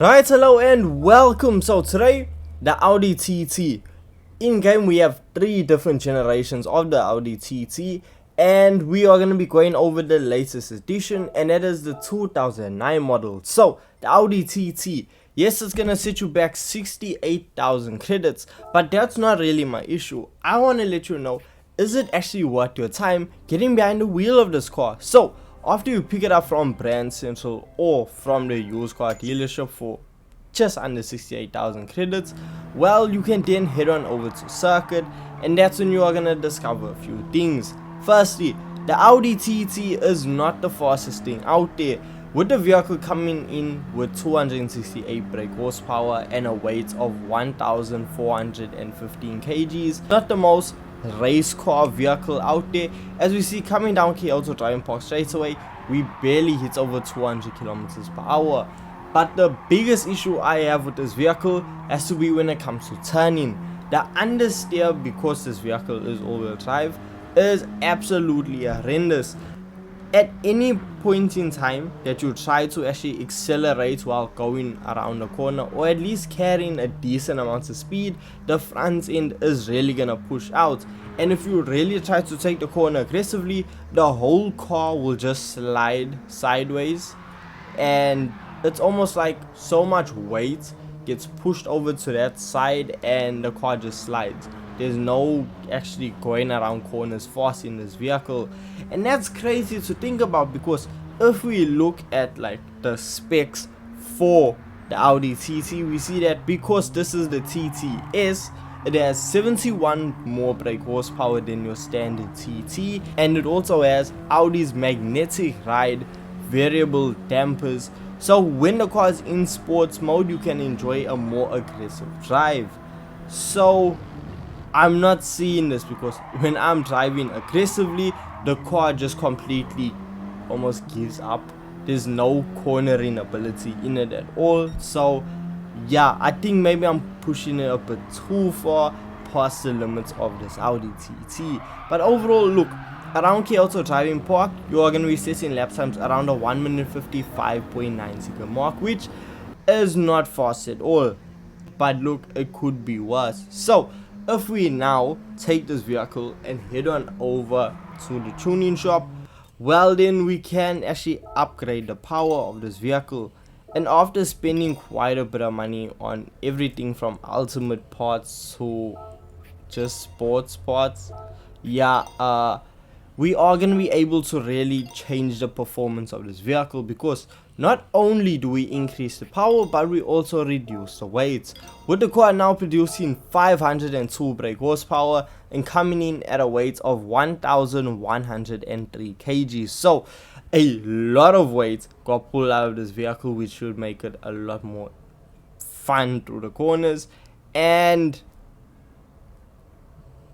Right, hello and welcome. So today, the Audi TT. In game we have 3 different generations of the Audi TT, and we are going to be going over the latest edition, and that is the 2009 model. So the Audi TT, yes, it's going to set you back 68,000 credits, but that's not really my issue. I want to let you know, is it actually worth your time getting behind the wheel of this car? So after you pick it up from Brand Central or from the used car dealership for just under 68,000 credits, well, you can then head on over to circuit, and that's when you are gonna discover a few things. Firstly, the Audi TT is not the fastest thing out there, with the vehicle coming in with 268 brake horsepower and a weight of 1,415 kgs. Not the most race car vehicle out there. As we see coming down Kyoto driving park straight away, we barely hit over 200 kilometers per hour. But the biggest issue I have with this vehicle has to be when it comes to turning. The understeer, because this vehicle is all-wheel drive, is absolutely horrendous. At any point in time that you try to actually accelerate while going around the corner, or at least carrying a decent amount of speed, the front end is really gonna push out, and if you really try to take the corner aggressively, the whole car will just slide sideways, and it's almost like so much weight gets pushed over to that side and the car just slides. There's no actually going around corners fast in this vehicle, and that's crazy to think about, because if we look at like the specs for the Audi TT, we see that because this is the TTS, it has 71 more brake horsepower than your standard TT, and it also has Audi's magnetic ride variable dampers, so when the car is in sports mode you can enjoy a more aggressive drive. So I'm not seeing this, because when I'm driving aggressively, the car just completely almost gives up. There's no cornering ability in it at all. So yeah, I think maybe I'm pushing it a bit too far past the limits of this Audi TT. But overall, look, around Kyoto driving park, you are going to be setting lap times around a 1 minute 55.9 second mark, which is not fast at all. But look, it could be worse. So if we now take this vehicle and head on over to the tuning shop, well, then we can actually upgrade the power of this vehicle. And after spending quite a bit of money on everything from ultimate parts to just sports parts, yeah, we are going to be able to really change the performance of this vehicle, because not only do we increase the power, but we also reduce the weight, with the car now producing 502 brake horsepower and coming in at a weight of 1,103 kg. So a lot of weight got pulled out of this vehicle, which should make it a lot more fun through the corners, and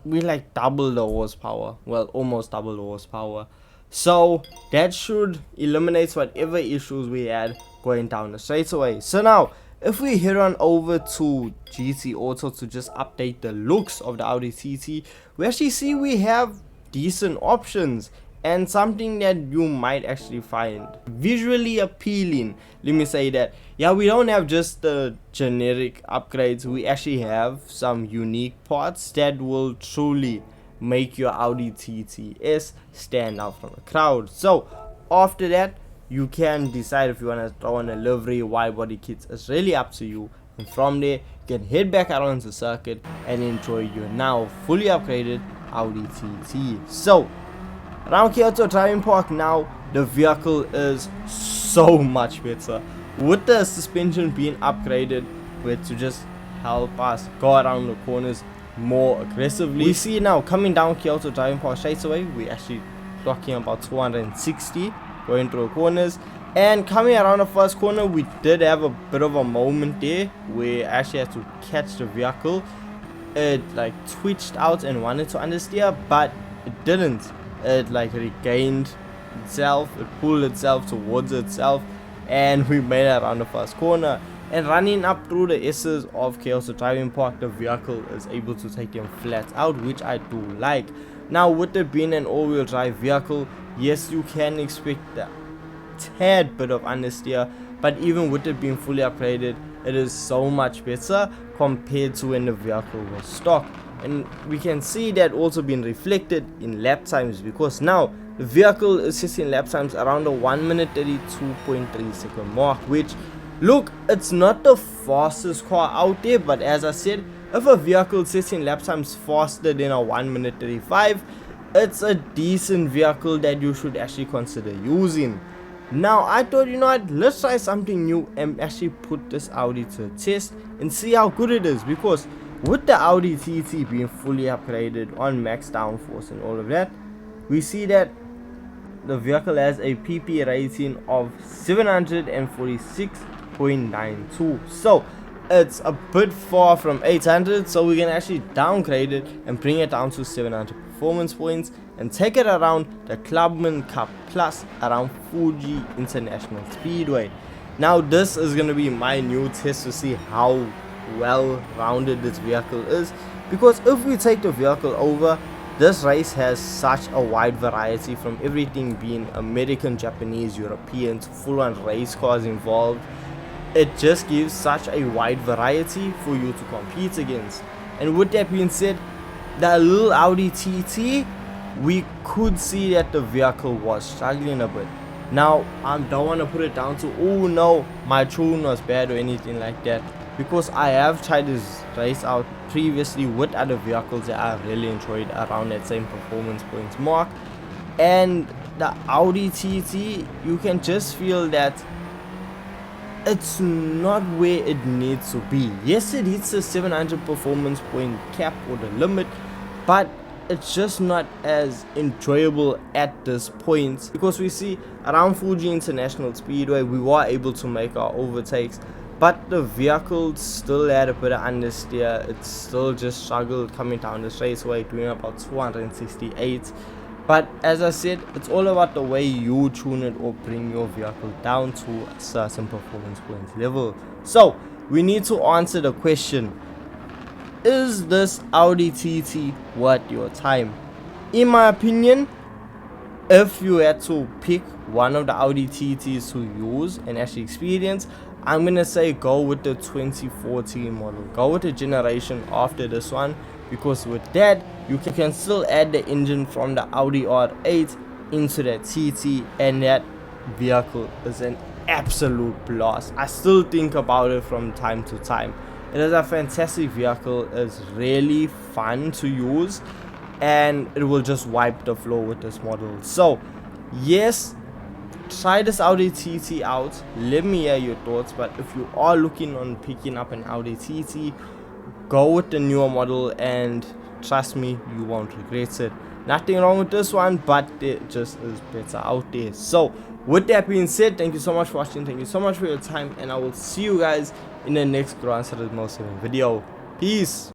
we like double the horsepower, well, almost double the horsepower. So that should eliminate whatever issues we had going down the straightaway. So now if we head on over to GT Auto to just update the looks of the Audi TT, we actually see we have decent options and something that you might actually find visually appealing. Let me say that, yeah, we don't have just the generic upgrades, we actually have some unique parts that will truly make your Audi TTS stand out from the crowd. So after that, you can decide if you want to throw on a livery, wide body kits. It's really up to you, and from there you can head back out onto the circuit and enjoy your now fully upgraded Audi TT. So around Kyoto driving park now, the vehicle is so much better, with the suspension being upgraded to just help us go around the corners more aggressively. We see now coming down Kyoto driving park straight away, we actually clocking about 260 going through the corners, and coming around the first corner we did have a bit of a moment there where I actually had to catch the vehicle. It like twitched out and wanted to understeer, but it didn't. It like regained itself, it pulled itself towards itself, and we made it around the first corner. And running up through the S's of Kyoto driving park, the vehicle is able to take them flat out, which I do like. Now with it being an all-wheel drive vehicle, yes, you can expect a tad bit of understeer, but even with it being fully upgraded, it is so much better compared to when the vehicle was stock. And we can see that also being reflected in lap times, because now the vehicle is sitting lap times around the 1 minute 32.3 second mark, which, look, it's not the fastest car out there, but as I said, if a vehicle sits in lap times faster than a 1 minute 35, it's a decent vehicle that you should actually consider using. Now I thought, you know what, let's try something new and actually put this Audi to a test and see how good it is, because with the Audi TT being fully upgraded on max downforce and all of that, we see that the vehicle has a PP rating of 746.92. So it's a bit far from 800, so we can actually downgrade it and bring it down to 700 performance points and take it around the Clubman Cup Plus around Fuji International Speedway. Now this is going to be my new test to see how well rounded this vehicle is, because if we take the vehicle over, this race has such a wide variety, from everything being American, Japanese, European to full-on race cars involved. It just gives such a wide variety for you to compete against. And with that being said, the little Audi TT, we could see that the vehicle was struggling a bit. Now I don't want to put it down to, oh no, my tune was bad or anything like that, because I have tried this race out previously with other vehicles that I really enjoyed around that same performance points mark, and the Audi TT, you can just feel that it's not where it needs to be. Yes, it hits the 700 performance point cap or the limit, but it's just not as enjoyable at this point, because we see around Fuji International Speedway we were able to make our overtakes, but the vehicle still had a bit of understeer. It still just struggled coming down the raceway, doing about 268. But as I said, it's all about the way you tune it or bring your vehicle down to a certain performance points level. So we need to answer the question, is this Audi TT worth your time? In my opinion, if you had to pick one of the Audi TTs to use and actually experience, I'm gonna say go with the 2014 model. Go with the generation after this one, because with that you can still add the engine from the Audi R8 into that TT, and that vehicle is an absolute blast. I still think about it from time to time. It is a fantastic vehicle. It's really fun to use, and it will just wipe the floor with this model. So yes, try this Audi TT out. Let me hear your thoughts. But if you are looking on picking up an Audi TT, go with the newer model, and trust me, you won't regret it. Nothing wrong with this one, but it just is better out there. So with that being said, thank you so much for watching, thank you so much for your time, and I will see you guys in the next Gran Turismo 7 video. Peace.